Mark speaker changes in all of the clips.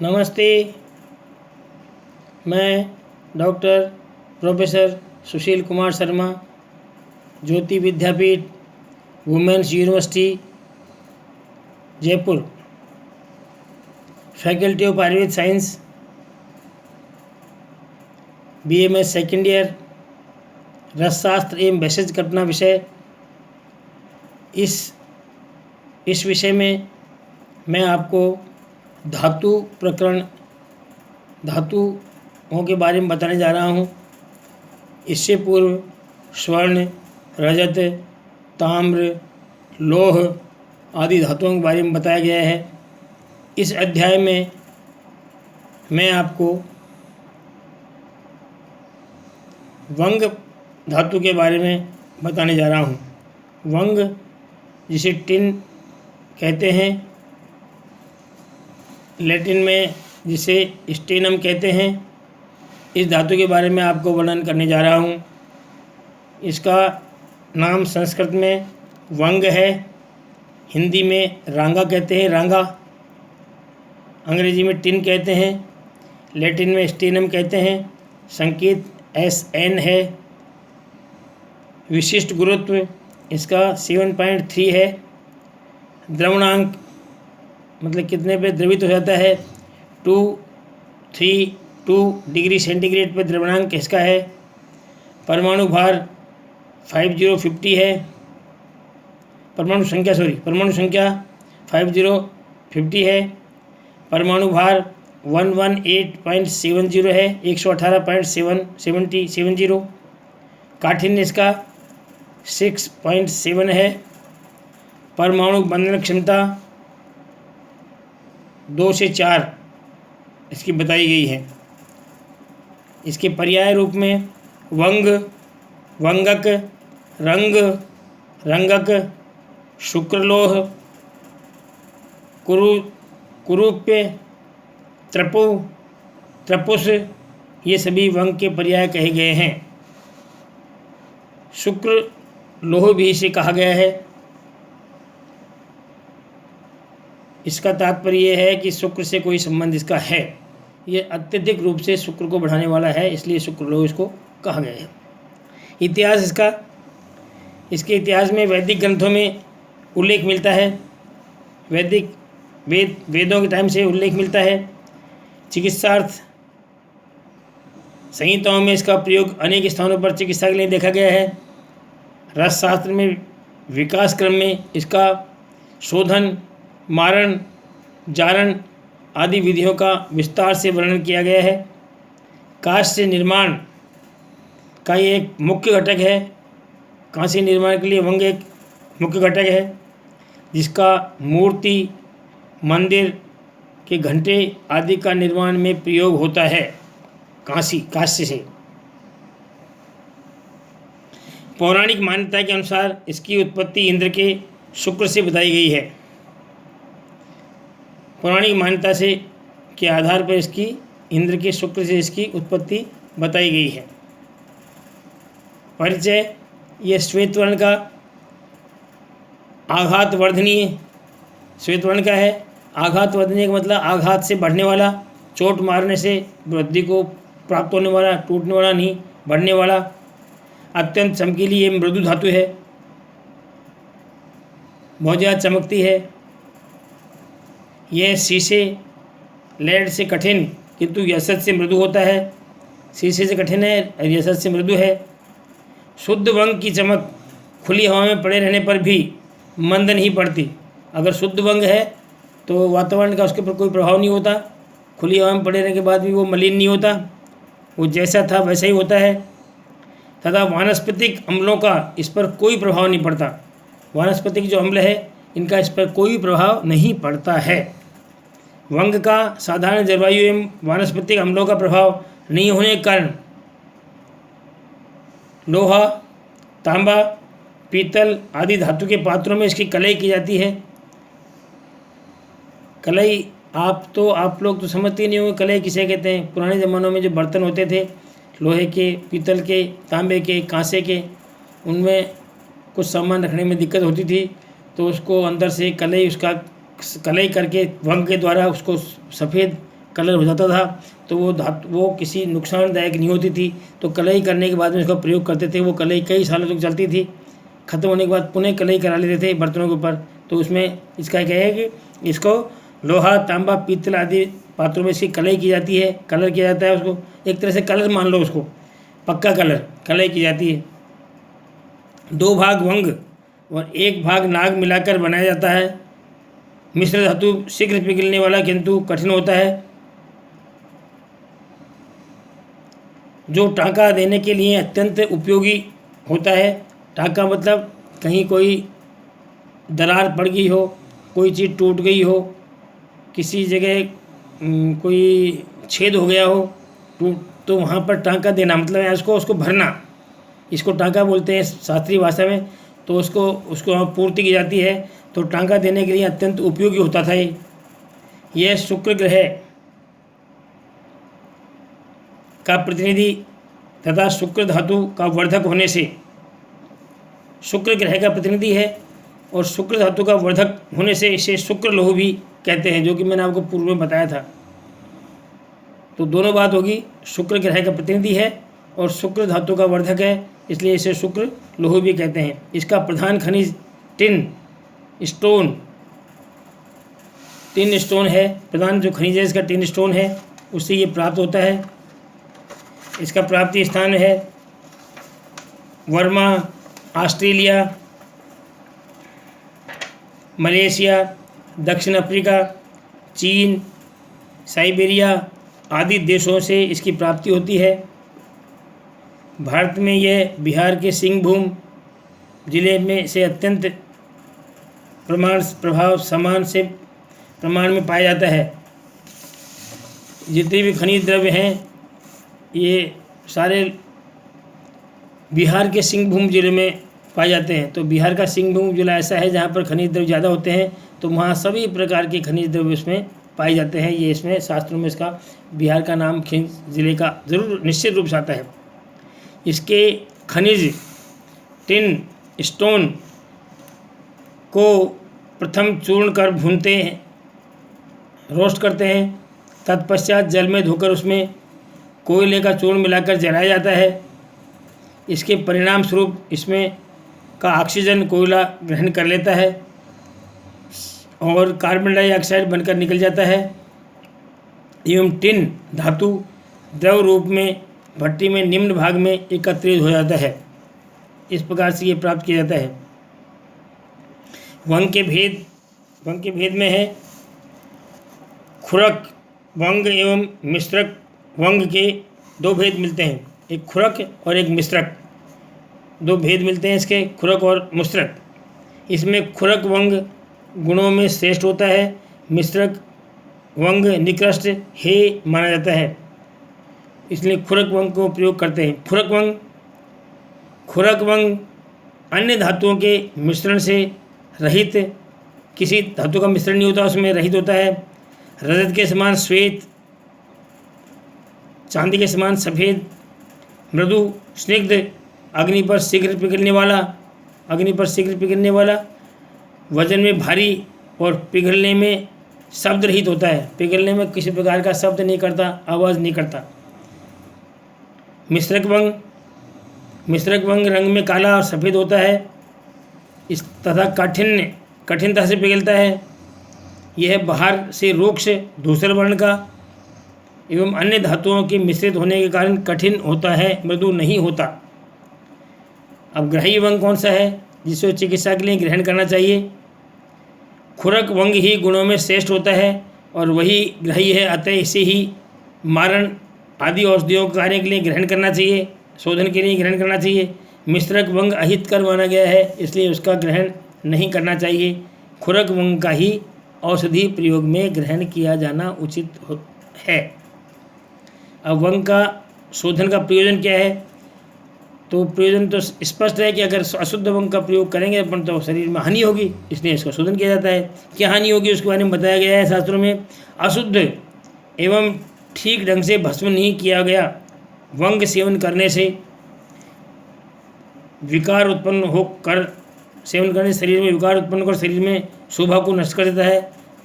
Speaker 1: नमस्ते। मैं doctor professor Sushil Kumar Sharma, Jyoti Vidyapeeth women's university Jaipur, faculty of Ayurveda science, BMS second year, रसशास्त्र एवं भेषज कल्पना विषय। इस विषय में मैं आपको धातुओं के बारे में बताने जा रहा हूँ। इससे पूर्व स्वर्ण, रजत, ताम्र, लौह आदि धातुओं के बारे में बताया गया है। इस अध्याय में मैं आपको वंग धातु के बारे में बताने जा रहा हूँ। वंग, जिसे टिन कहते हैं, लैटिन में जिसे स्टेनम कहते हैं, इस धातु के बारे में आपको वर्णन करने जा रहा हूँ। इसका नाम संस्कृत में वंग है, हिंदी में रांगा कहते हैं, रांगा। अंग्रेजी में टिन कहते हैं, लैटिन में स्टेनम कहते हैं। संकेत SN है। विशिष्ट गुरुत्व इसका 7.3 है। द्रवणांक मतलब कितने पे द्रवित हो जाता है, 232 डिग्री सेंटीग्रेड पर द्रवणांक इसका है। परमाणु भार 5050 है। परमाणु संख्या 5050 है। परमाणु भार 118.70 है, 118.70। काठिन्य इसका 6.7 है। परमाणु बंधन क्षमता 2 से 4 इसकी बताई गई है। इसके पर्याय रूप में वंग, वंगक, रंग, रंगक, शुक्रलोह, कुरूप्य, त्रपु, त्रपुस, ये सभी वंग के पर्याय कहे गए हैं। शुक्र लोह भी इसे कहा गया है। इसका तात्पर्य यह है कि शुक्र से कोई संबंध इसका है। ये अत्यधिक रूप से शुक्र को बढ़ाने वाला है, इसलिए शुक्र लोह इसको कहा गया है। इतिहास इसके इतिहास में वैदिक ग्रंथों में उल्लेख मिलता है। वेदों के टाइम से उल्लेख मिलता है। चिकित्सार्थ संहिताओं में इसका प्रयोग अनेक स्थानों पर चिकित्सा के लिए देखा गया है। रसशास्त्र में विकास क्रम में इसका शोधन, मारण, जारण आदि विधियों का विस्तार से वर्णन किया गया है। कांस्य निर्माण का ये एक मुख्य घटक है। कांस्य निर्माण के लिए वंग एक मुख्य घटक है, जिसका मूर्ति, मंदिर के घंटे आदि का निर्माण में प्रयोग होता है। कांस्य से पौराणिक मान्यता के अनुसार इसकी उत्पत्ति इंद्र के शुक्र से बताई गई है। पौराणिक मान्यता के आधार पर इसकी इंद्र के शुक्र से इसकी उत्पत्ति बताई गई है। परिचय, यह श्वेत वर्ण का आघात वर्धनीय श्वेत वर्ण का है। आघात वर्धनीय का मतलब आघात से बढ़ने वाला, चोट मारने से वृद्धि को प्राप्त होने वाला, टूटने वाला नहीं, बढ़ने वाला। अत्यंत चमकीली एवं मृदु धातु है, बहुत ज़्यादा चमकती है। यह शीशे, लेड से कठिन किंतु यशत से मृदु होता है। शीशे से कठिन है और यशत से मृदु है। शुद्ध वंग की चमक खुली हवा में पड़े रहने पर भी मंद नहीं पड़ती। अगर शुद्ध वंग है तो वातावरण का उसके ऊपर कोई प्रभाव नहीं होता। खुली हवा में पड़े रहने के बाद भी वो मलिन नहीं होता, वो जैसा था वैसा ही होता है। तथा वानस्पतिक अम्लों का इस पर कोई प्रभाव नहीं पड़ता। वानस्पतिक जो अम्ल है, इनका इस पर कोई प्रभाव नहीं पड़ता है। वंग का साधारण जलवायु एवं वानस्पतिक अम्लों का प्रभाव नहीं होने के कारण लोहा, तांबा, पीतल आदि धातु के पात्रों में इसकी कलई की जाती है। कलई आप लोग तो समझते ही नहीं होंगे कलई किसे कहते हैं। पुराने ज़मानों में जो बर्तन होते थे, लोहे के, पीतल के, तांबे के, कांसे के, उनमें कुछ सामान रखने में दिक्कत होती थी, तो उसको अंदर से कलई करके वंग के द्वारा उसको सफ़ेद कलर हो जाता था, तो वो किसी नुकसानदायक नहीं होती थी। तो कलई करने के बाद में इसका प्रयोग करते थे। वो कलई कई सालों तक चलती थी, ख़त्म होने के बाद पुनः कलई करा लेते थे बर्तनों के ऊपर। तो उसमें इसका क्या है कि इसको लोहा, तांबा, पीतल आदि पात्रों में इसकी कलई की जाती है, कलर किया जाता है उसको। एक तरह से कलर मान लो उसको, पक्का कलर, कलई की जाती है। 2 भाग वंग और 1 भाग नाग मिलाकर बनाया जाता है। मिश्र धातु शीघ्र पिघलने वाला किंतु कठिन होता है, जो टाँका देने के लिए अत्यंत उपयोगी होता है। टाँका मतलब कहीं कोई दरार पड़ गई हो, कोई चीज़ टूट गई हो, किसी जगह कोई छेद हो गया हो, तो वहाँ पर टाँका देना मतलब है उसको भरना, इसको टाँका बोलते हैं शास्त्रीय भाषा में। तो उसको वहाँ पूर्ति की जाती है। तो टाँका देने के लिए अत्यंत उपयोगी होता था। यह शुक्र ग्रह का प्रतिनिधि तथा शुक्र धातु का वर्धक होने से, शुक्र ग्रह का प्रतिनिधि है और शुक्र धातु का वर्धक होने से इसे शुक्र लोह भी कहते हैं, जो कि मैंने आपको पूर्व में बताया था। तो दोनों बात होगी, शुक्र ग्रह का प्रतिनिधि है और शुक्र धातु का वर्धक है, इसलिए इसे शुक्र लोह भी कहते हैं। इसका प्रधान खनिज टिन स्टोन है। प्रधान जो खनिज है इसका टिन स्टोन है, उससे ये प्राप्त होता है। इसका प्राप्ति स्थान है वर्मा, ऑस्ट्रेलिया, मलेशिया, दक्षिण अफ्रीका, चीन, साइबेरिया आदि देशों से इसकी प्राप्ति होती है। भारत में यह बिहार के सिंहभूम जिले में से अत्यंत प्रमाण में पाया जाता है। जितने भी खनिज द्रव्य हैं ये सारे बिहार के सिंहभूम जिले में पाए जाते हैं। तो बिहार का सिंहभूम जिला ऐसा है जहाँ पर खनिज द्रव्य ज़्यादा होते हैं, तो वहाँ सभी प्रकार के खनिज द्रव्य इसमें पाए जाते हैं। ये इसमें शास्त्रों में इसका बिहार का नाम खनिज जिले का ज़रूर निश्चित रूप से आता है। इसके खनिज टिन स्टोन को प्रथम चूर्ण कर भूनते हैं, रोस्ट करते हैं। तत्पश्चात जल में धोकर उसमें कोयले का चूर्ण मिलाकर जलाया जाता है। इसके परिणाम स्वरूप इसमें का ऑक्सीजन कोयला ग्रहण कर लेता है और कार्बन डाइऑक्साइड बनकर निकल जाता है एवं टिन धातु द्रव रूप में भट्टी में निम्न भाग में एकत्रित हो जाता है। इस प्रकार से ये प्राप्त किया जाता है। वंग के भेद में है खुरक वंग एवं मिश्रक वंग के 2 भेद मिलते हैं, एक खुरक और एक मिश्रक। 2 भेद मिलते हैं इसके, खुरक और मिश्रक। इसमें खुरक वंग गुणों में श्रेष्ठ होता है, मिश्रक वंग निकृष्ट हे माना जाता है, इसलिए खुरक वंग को प्रयोग करते हैं। खुरक वंग अन्य धातुओं के मिश्रण से रहित, किसी धातु का मिश्रण नहीं होता, उसमें रहित होता है। रजत के समान श्वेत, चांदी के समान सफ़ेद, मृदु, स्निग्ध, अग्नि पर शीघ्र पिघलने वाला, वजन में भारी और पिघलने में शब्द रहित होता है। पिघलने में किसी प्रकार का शब्द नहीं करता, आवाज़ नहीं करता। मिश्रक वंग रंग में काला और सफ़ेद होता है, इस तथा कठिनता से पिघलता है। यह बाहर से रूक्ष धूसर वर्ण का एवं अन्य धातुओं के मिश्रित होने के कारण कठिन होता है, मृदु नहीं होता। अब ग्राही वंग कौन सा है जिसे चिकित्सा के लिए ग्रहण करना चाहिए? खुरक वंग ही गुणों में श्रेष्ठ होता है और वही ग्राही है, अतः इसे ही मारण आदि औषधियों के कार्य के लिए ग्रहण करना चाहिए, शोधन के लिए ग्रहण करना चाहिए। मिश्रक वंग अहितकर माना गया है, इसलिए उसका ग्रहण नहीं करना चाहिए। खुरक वंग का ही औषधि प्रयोग में ग्रहण किया जाना उचित है। अब वंग का शोधन का प्रयोजन क्या है? तो प्रयोजन तो स्पष्ट है कि अगर अशुद्ध वंग का प्रयोग करेंगे अपन तो शरीर में हानि होगी, इसलिए इसका शोधन किया जाता है। क्या हानि होगी उसके बारे में बताया गया है शास्त्रों में। अशुद्ध एवं ठीक ढंग से भस्म नहीं किया गया वंग सेवन करने से विकार उत्पन्न होकर, सेवन करने शरीर में विकार उत्पन्न कर शरीर में शोभा को नष्ट कर देता है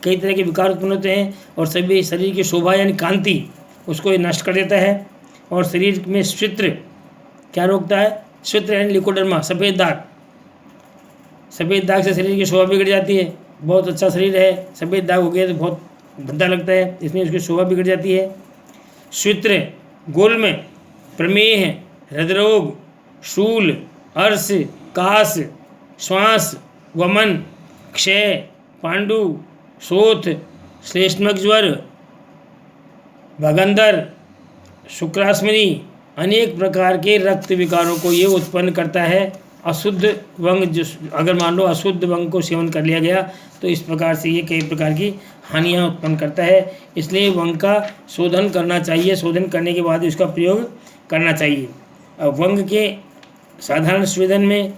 Speaker 1: कई तरह के विकार उत्पन्न होते हैं और सभी शरीर की शोभा यानी कांति उसको ये नष्ट कर देता है। और शरीर में श्वित्र क्या रोकता है? श्वित्र यानी लिकोडर्मा, सफ़ेद दाग। सफ़ेद दाग से शरीर की शोभा बिगड़ जाती है। बहुत अच्छा शरीर है, सफ़ेद दाग हो गया तो बहुत भद्दा लगता है, इसमें उसकी शोभा बिगड़ जाती है। श्वित्र, गुल्म, प्रमेह, हृदरोग, शूल, अर्श, कास, श्वास, वमन, क्षय, पांडु, शोथ, श्लेष्मक ज्वर, भगंदर, शुक्रास्मनी, अनेक प्रकार के रक्त विकारों को ये उत्पन्न करता है। अशुद्ध वंग, जो अगर मान लो अशुद्ध वंग को सेवन कर लिया गया तो इस प्रकार से ये कई प्रकार की हानियाँ उत्पन्न करता है। इसलिए वंग का शोधन करना चाहिए, शोधन करने के बाद उसका प्रयोग करना चाहिए। अब वंग के साधारण शोधन में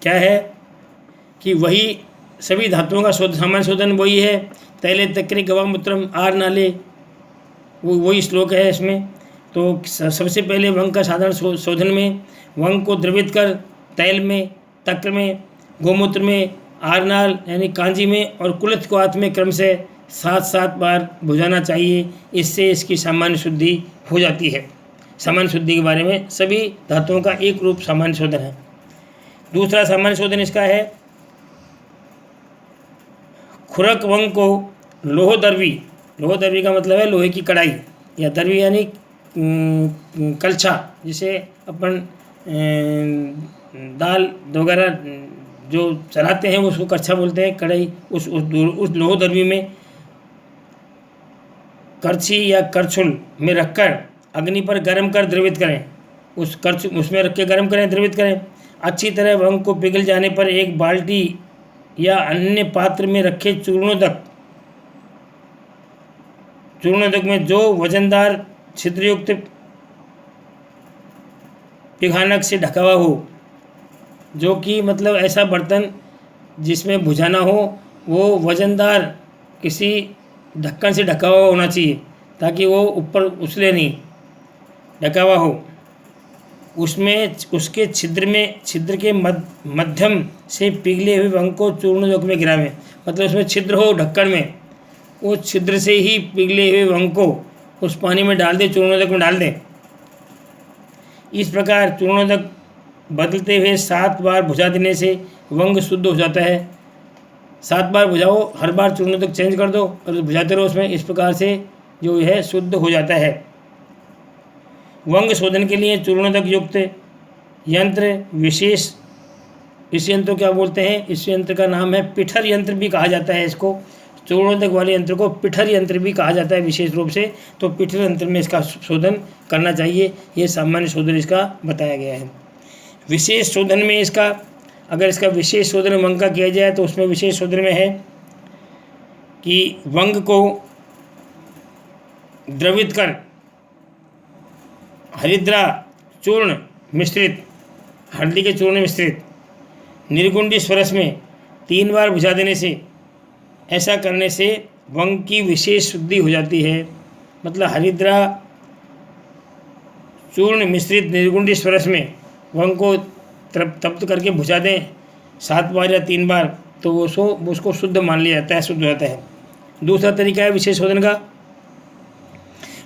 Speaker 1: क्या है कि वही सभी धातुओं का सामान्य शोधन वही है। तैले तक्रे गवामूत्रम आर नाले, वही श्लोक है इसमें। तो सबसे पहले वंग का साधारण शोधन में वंग को द्रवित कर तैल में, तक्र में, गोमूत्र में, आरनाल यानी कांजी में और कुलिथ को हाथ में क्रम से 7-7 बार भुजाना चाहिए। इससे इसकी सामान्य शुद्धि हो जाती है। सामान्य शुद्धि के बारे में सभी धातुओं का एक रूप सामान्य शोधन है। दूसरा सामान्य शोधन इसका है, खुरक वंग को लोह दर्वी, लोह दर्वी का मतलब है लोहे की कढ़ाई, या दर्वी यानी कलछा, जिसे अपन दाल वगैरह जो चलाते हैं उसको कलछा बोलते हैं, कढ़ाई। उस लोह दर्वी में करछी या करछुल में रखकर अग्नि पर गर्म कर द्रवित करें। उसमें रख के गर्म करें, द्रवित करें। अच्छी तरह वंग को पिघल जाने पर एक बाल्टी या अन्य पात्र में रखे चूर्णोदक में जो वजनदार छिद्रयुक्त पिघानक से ढका हुआ हो, जो कि मतलब ऐसा बर्तन जिसमें भुजाना हो वो वजनदार किसी ढक्कन से ढका हुआ होना चाहिए, ताकि वो ऊपर उछले नहीं, ढका हुआ हो। उसमें उसके छिद्र के मध्यम से पिघले हुए वंग को चूर्णोदक में गिरावें। मतलब उसमें छिद्र हो ढक्कन में, वो छिद्र से ही पिघले हुए वंग को उस पानी में डाल दें, चूर्णोदक में डाल दें। इस प्रकार चूर्णोदक बदलते हुए 7 बार भुजा देने से वंग शुद्ध हो जाता है। 7 बार भुजाओ, हर बार चूर्णोदक चेंज कर दो और भुजाते रहो उसमें। इस प्रकार से जो है शुद्ध हो जाता है। वंग शोधन के लिए चूर्णोदक युक्त यंत्र विशेष, इस यंत्र को क्या बोलते हैं? इस यंत्र का नाम है पिठर यंत्र भी कहा जाता है इसको। चूर्णोदक वाले यंत्र को पिठर यंत्र भी कहा जाता है विशेष रूप से। तो पिठर यंत्र में इसका शोधन करना चाहिए। ये सामान्य शोधन इसका बताया गया है। विशेष शोधन में इसका, अगर इसका विशेष शोधन वंग का किया जाए तो उसमें विशेष शोधन में है कि वंग को द्रवित कर हरिद्रा चूर्ण मिश्रित, हल्दी के चूर्ण मिश्रित निर्गुंडी स्वरस में 3 बार भुजा देने से, ऐसा करने से वंग की विशेष शुद्धि हो जाती है। मतलब हरिद्रा चूर्ण मिश्रित निर्गुंडी स्वरस में वंग को तप्त करके भुजा दें 7 बार या 3 बार, तो वो उसको शुद्ध मान लिया जाता है, शुद्ध हो जाता है। दूसरा तरीका है विशेष शोधन का,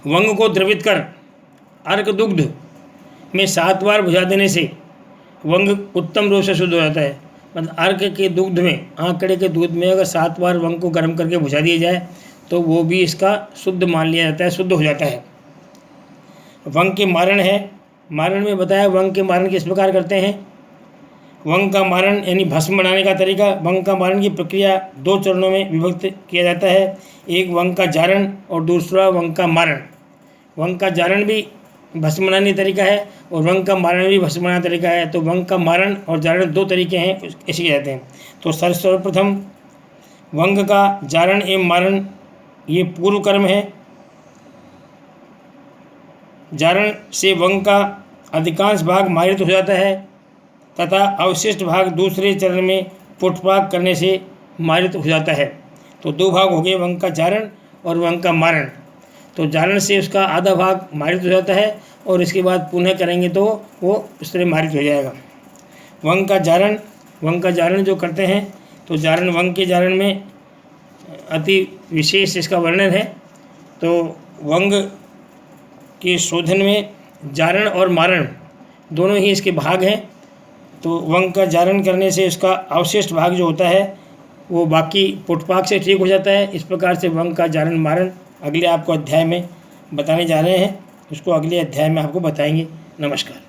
Speaker 1: वंग को द्रवित कर अर्क दुग्ध में 7 बार भुजा देने से वंग उत्तम रूप से शुद्ध हो जाता है। मतलब अर्क के दुग्ध में, आंकड़े के दूध में अगर 7 बार वंग को गर्म करके भुजा दिया जाए तो वो भी इसका शुद्ध मान लिया जाता है, शुद्ध हो जाता है। वंग के मारण है, मारण में बताया वंग के मारण किस प्रकार करते हैं। वंग का मारण यानी भस्म बनाने का तरीका। वंग का मारण की प्रक्रिया 2 चरणों में विभक्त किया जाता है। एक वंग का जारण और दूसरा वंग का मारण। वंग का जारण भी भस्म बनाने का तरीका है और वंग का मारण भी भस्म बनाने का तरीका है। तो वंग का मारण और जारण 2 तरीके हैं, ऐसे कहते हैं। तो सर्वप्रथम वंग का जारण एवं मारण ये पूर्व कर्म है। जारण से वंग का अधिकांश भाग मारित हो जाता है तथा अवशिष्ट भाग दूसरे चरण में पुटपाक करने से मारित हो जाता है। तो 2 भाग हो गए, वंग का जारण और वंग का मारण। तो जारण से उसका आधा भाग मारित हो जाता है और इसके बाद पुनः करेंगे तो वो उस तरह मारित हो जाएगा। वंग का जारण जो करते हैं तो जारण, वंग के जारण में अति विशेष इसका वर्णन है। तो वंग के शोधन में जारण और मारण दोनों ही इसके भाग हैं। तो वंग का जारण करने से उसका अवशिष्ट भाग जो होता है वो बाकी पुटपाक से ठीक हो जाता है। इस प्रकार से वंग का जारण मारण अगले आपको अध्याय में बताने जा रहे हैं, उसको अगले अध्याय में आपको बताएंगे। नमस्कार।